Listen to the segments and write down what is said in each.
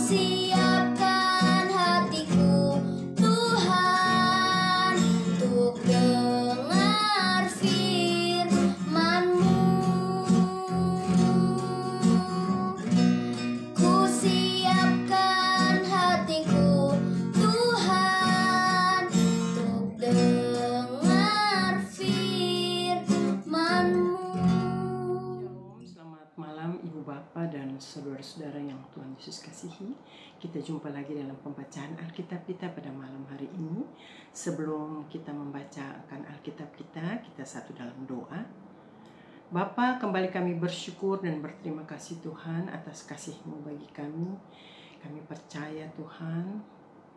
siapkan hatiku Tuhan untuk dengar firman-Mu. Ku siapkan hatiku Tuhan untuk dengar firman-Mu. Selamat malam Ibu Bapak dan saudara-saudara yang Tuhan Yesus kasihi. Kita jumpa lagi dalam pembacaan Alkitab kita pada malam hari ini. Sebelum kita membacakan Alkitab kita satu dalam doa. Bapa, kembali kami bersyukur dan berterima kasih Tuhan atas kasih-Mu bagi kami. Kami percaya Tuhan,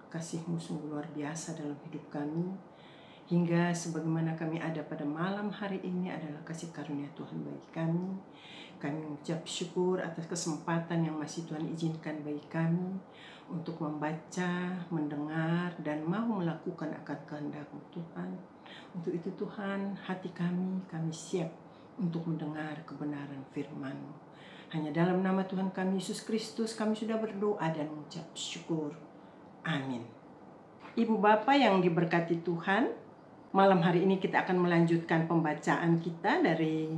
kasih-Mu sungguh luar biasa dalam hidup kami. Hingga sebagaimana kami ada pada malam hari ini adalah kasih karunia Tuhan bagi kami. Kami mengucap syukur atas kesempatan yang masih Tuhan izinkan bagi kami untuk membaca, mendengar, dan mau melakukan akan kehendak-Mu Tuhan. Untuk itu Tuhan, hati kami siap untuk mendengar kebenaran firman-Mu. Hanya dalam nama Tuhan kami Yesus Kristus kami sudah berdoa dan mengucap syukur. Amin. Ibu Bapak yang diberkati Tuhan, malam hari ini kita akan melanjutkan pembacaan kita dari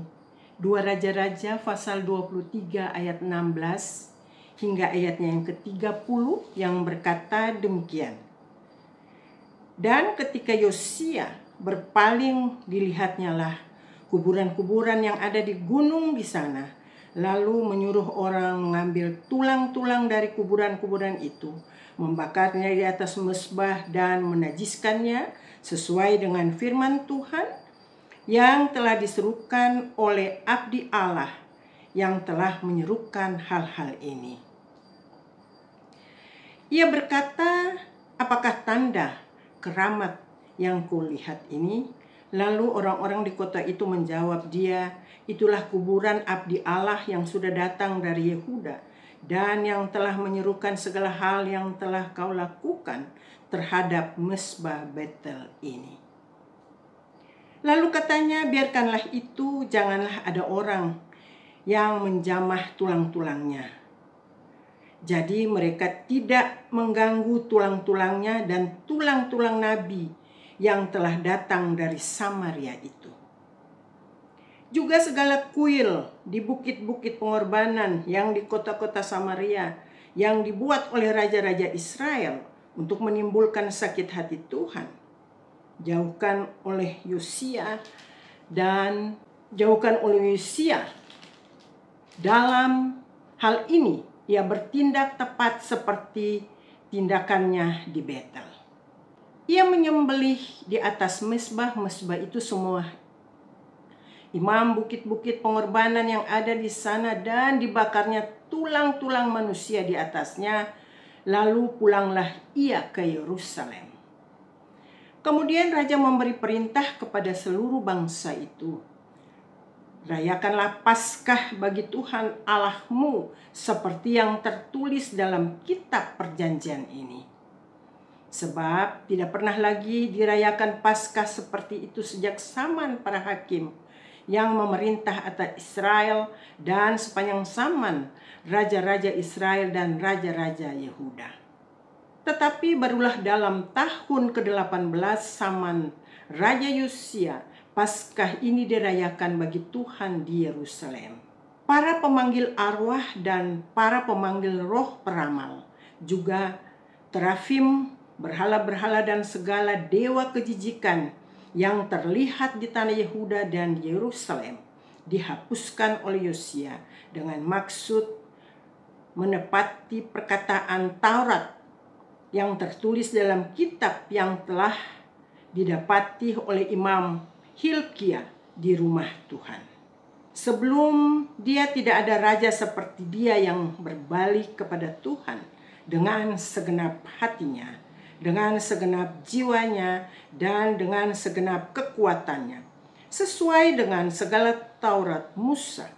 2 Raja-Raja pasal 23 ayat 16 hingga ayatnya yang ke-30 yang berkata demikian. Dan ketika Yosia berpaling, dilihatnyalah kuburan-kuburan yang ada di gunung di sana, lalu menyuruh orang mengambil tulang-tulang dari kuburan-kuburan itu, membakarnya di atas mezbah dan menajiskannya sesuai dengan firman Tuhan yang telah diserukan oleh abdi Allah yang telah menyerukan hal-hal ini. Ia berkata, apakah tanda keramat yang kulihat ini? Lalu orang-orang di kota itu menjawab dia, itulah kuburan abdi Allah yang sudah datang dari Yehuda dan yang telah menyerukan segala hal yang telah kau lakukan terhadap mezbah Betel ini. Lalu katanya, biarkanlah itu, janganlah ada orang yang menjamah tulang-tulangnya. Jadi mereka tidak mengganggu tulang-tulangnya dan tulang-tulang nabi yang telah datang dari Samaria itu. Juga segala kuil di bukit-bukit pengorbanan yang di kota-kota Samaria yang dibuat oleh raja-raja Israel untuk menimbulkan sakit hati Tuhan, jauhkan oleh Yosia. Dalam hal ini ia bertindak tepat seperti tindakannya di Betel. Ia menyembelih di atas mezbah itu semua imam bukit-bukit pengorbanan yang ada di sana dan dibakarnya tulang-tulang manusia di atasnya. Lalu pulanglah ia ke Yerusalem. Kemudian raja memberi perintah kepada seluruh bangsa itu, rayakanlah Paskah bagi Tuhan Allahmu seperti yang tertulis dalam kitab perjanjian ini. Sebab tidak pernah lagi dirayakan Paskah seperti itu sejak zaman para hakim yang memerintah atas Israel dan sepanjang zaman raja-raja Israel dan raja-raja Yehuda. Tetapi barulah dalam tahun ke-18 zaman Raja Yosia, Paskah ini dirayakan bagi Tuhan di Yerusalem. Para pemanggil arwah dan para pemanggil roh peramal, juga terafim, berhala-berhala dan segala dewa kejijikan yang terlihat di tanah Yehuda dan Yerusalem dihapuskan oleh Yosia dengan maksud menepati perkataan Taurat yang tertulis dalam kitab yang telah didapati oleh Imam Hilkia di rumah Tuhan. Sebelum dia tidak ada raja seperti dia yang berbalik kepada Tuhan dengan segenap hatinya, dengan segenap jiwanya, dan dengan segenap kekuatannya, sesuai dengan segala Taurat Musa.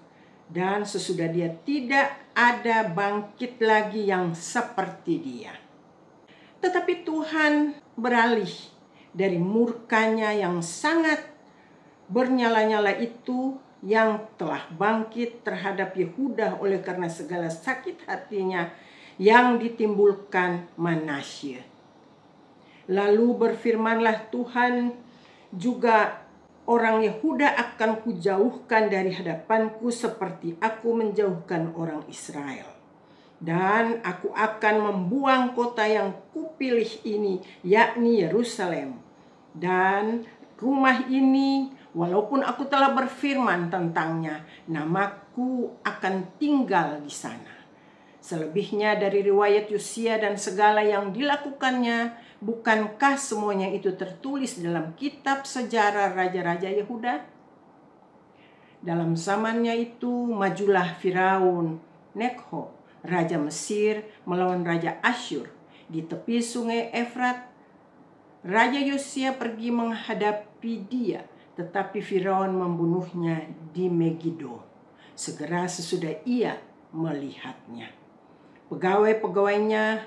Dan sesudah dia tidak ada bangkit lagi yang seperti dia. Tetapi Tuhan beralih dari murkanya yang sangat bernyala-nyala itu yang telah bangkit terhadap Yehuda oleh karena segala sakit hatinya yang ditimbulkan Manasye. Lalu berfirmanlah Tuhan juga, orang Yehuda akan kujauhkan dari hadapanku seperti aku menjauhkan orang Israel. Dan aku akan membuang kota yang kupilih ini, yakni Yerusalem. Dan rumah ini, walaupun aku telah berfirman tentangnya, namaku akan tinggal di sana. Selebihnya dari riwayat Yosia dan segala yang dilakukannya, bukankah semuanya itu tertulis dalam kitab sejarah raja-raja Yehuda? Dalam zamannya itu majulah Firaun Nekho, raja Mesir, melawan raja Asyur di tepi sungai Efrat. Raja Yosia pergi menghadapi dia, tetapi Firaun membunuhnya di Megido segera sesudah ia melihatnya. Pegawai-pegawainya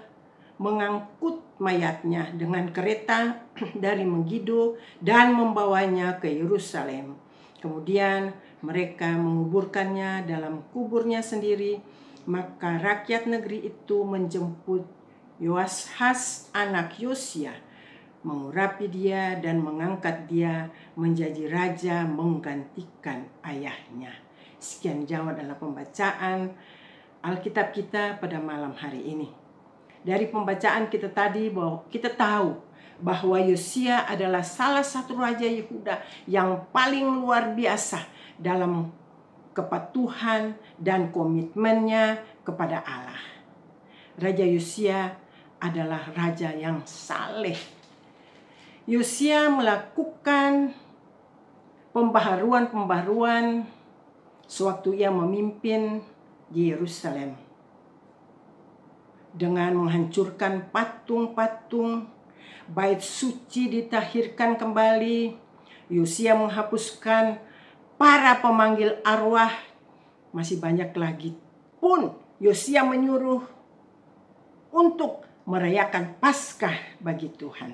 mengangkut mayatnya dengan kereta dari Megido dan membawanya ke Yerusalem. Kemudian mereka menguburkannya dalam kuburnya sendiri. Maka rakyat negeri itu menjemput Yoashas anak Yosia, mengurapi dia dan mengangkat dia menjadi raja menggantikan ayahnya. Sekian jauh adalah pembacaan Alkitab kita pada malam hari ini. Dari pembacaan kita tadi, bahwa kita tahu bahwa Yosia adalah salah satu raja Yehuda yang paling luar biasa dalam kepatuhan dan komitmennya kepada Allah. Raja Yosia adalah raja yang saleh. Yosia melakukan pembaharuan sewaktu ia memimpin di Yerusalem dengan menghancurkan patung-patung. Bait suci ditahirkan kembali. Yosia menghapuskan para pemanggil arwah. Masih banyak lagi pun Yosia menyuruh untuk merayakan Paskah bagi Tuhan.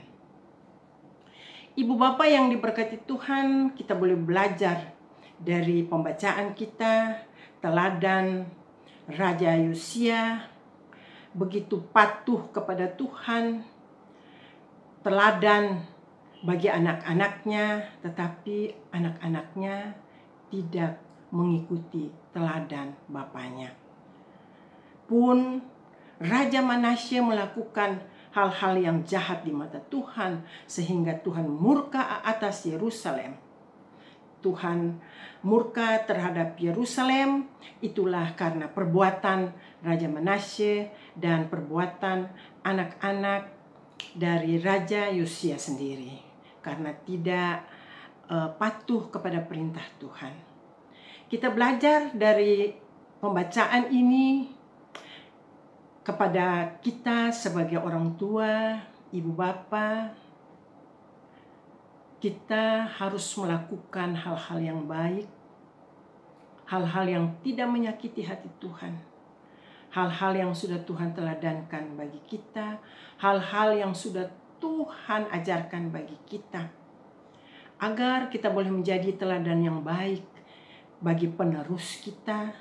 Ibu bapak yang diberkati Tuhan, kita boleh belajar dari pembacaan kita teladan Raja Yosia, begitu patuh kepada Tuhan, teladan bagi anak-anaknya, tetapi anak-anaknya tidak mengikuti teladan bapaknya. Pun Raja Manasye melakukan hal-hal yang jahat di mata Tuhan, sehingga Tuhan murka atas Yerusalem. Tuhan murka terhadap Yerusalem, itulah karena perbuatan Raja Manasye dan perbuatan anak-anak dari Raja Yosia sendiri, karena tidak patuh kepada perintah Tuhan. Kita belajar dari pembacaan ini kepada kita sebagai orang tua, ibu bapa. Kita harus melakukan hal-hal yang baik, hal-hal yang tidak menyakiti hati Tuhan, hal-hal yang sudah Tuhan teladankan bagi kita, hal-hal yang sudah Tuhan ajarkan bagi kita, agar kita boleh menjadi teladan yang baik bagi penerus kita,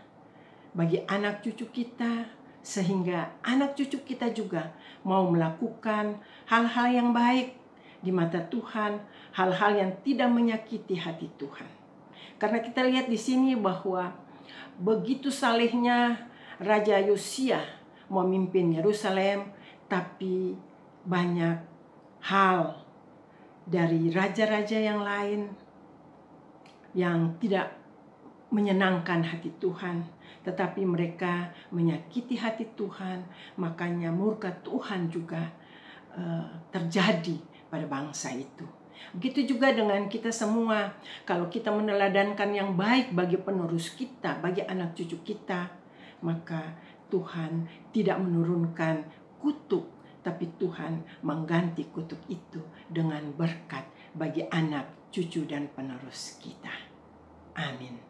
bagi anak cucu kita, sehingga anak cucu kita juga mau melakukan hal-hal yang baik di mata Tuhan, hal-hal yang tidak menyakiti hati Tuhan. Karena kita lihat di sini bahwa begitu salehnya Raja Yosia memimpin Yerusalem, tapi banyak hal dari raja-raja yang lain yang tidak menyenangkan hati Tuhan, tetapi mereka menyakiti hati Tuhan. Makanya murka Tuhan juga terjadi pada bangsa itu. Begitu juga dengan kita semua. Kalau kita meneladankan yang baik bagi penerus kita, bagi anak cucu kita, maka Tuhan tidak menurunkan kutuk, tapi Tuhan mengganti kutuk itu dengan berkat bagi anak, cucu, dan penerus kita. Amin.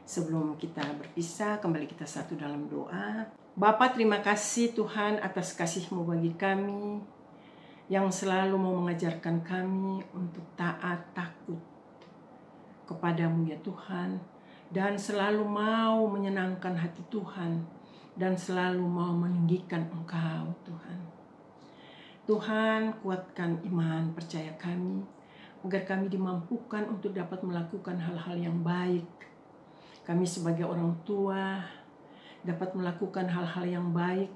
Sebelum kita berpisah, kembali kita satu dalam doa. Bapa, terima kasih Tuhan atas kasih-Mu bagi kami, yang selalu mau mengajarkan kami untuk taat, takut kepadamu ya Tuhan, dan selalu mau menyenangkan hati Tuhan dan selalu mau meninggikan Engkau, Tuhan. Tuhan, kuatkan iman percaya kami, agar kami dimampukan untuk dapat melakukan hal-hal yang baik. Kami sebagai orang tua dapat melakukan hal-hal yang baik,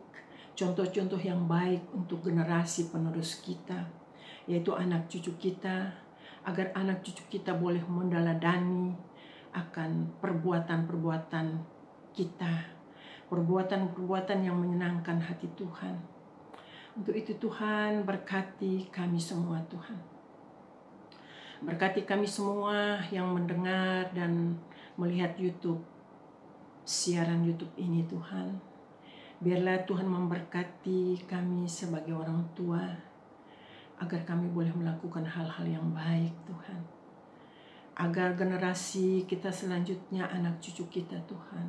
contoh-contoh yang baik untuk generasi penerus kita, yaitu anak cucu kita, agar anak cucu kita boleh mendaladani akan perbuatan-perbuatan kita, perbuatan-perbuatan yang menyenangkan hati Tuhan. Untuk itu Tuhan, berkati kami semua Tuhan. Berkati kami semua yang mendengar dan melihat YouTube, siaran YouTube ini Tuhan. Biarlah Tuhan memberkati kami sebagai orang tua, agar kami boleh melakukan hal-hal yang baik Tuhan. Agar generasi kita selanjutnya, anak cucu kita Tuhan,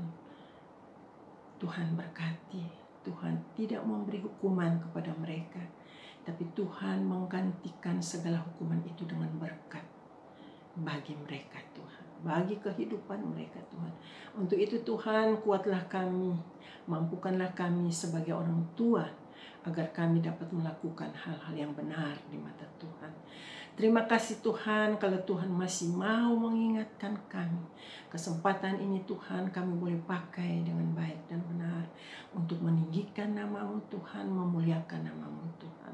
Tuhan berkati. Tuhan tidak memberi hukuman kepada mereka, tapi Tuhan menggantikan segala hukuman itu dengan berkat bagi mereka Tuhan, bagi kehidupan mereka Tuhan. Untuk itu Tuhan, kuatlah kami, mampukanlah kami sebagai orang tua, agar kami dapat melakukan hal-hal yang benar di mata Tuhan. Terima kasih Tuhan, kalau Tuhan masih mau mengingatkan kami. Kesempatan ini Tuhan kami boleh pakai dengan baik dan benar untuk meninggikan nama-Mu Tuhan, memuliakan nama-Mu Tuhan.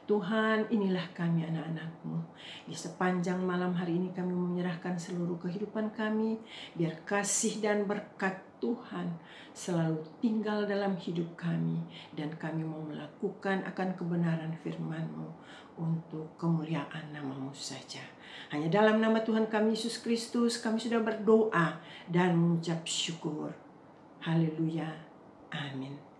Tuhan, inilah kami anak-anak-Mu. Di sepanjang malam hari ini kami menyerahkan seluruh kehidupan kami. Biar kasih dan berkat Tuhan selalu tinggal dalam hidup kami. Dan kami mau melakukan akan kebenaran firman-Mu untuk kemuliaan nama-Mu saja. Hanya dalam nama Tuhan kami Yesus Kristus kami sudah berdoa dan mengucap syukur. Haleluya. Amin.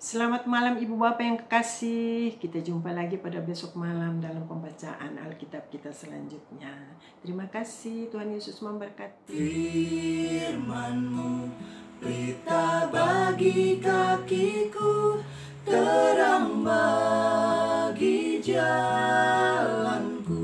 Selamat malam Ibu Bapak yang kekasih. Kita jumpa lagi pada besok malam dalam pembacaan Alkitab kita selanjutnya. Terima kasih, Tuhan Yesus memberkati. Firman-Mu pelita bagi kakiku, terang bagi jalanku.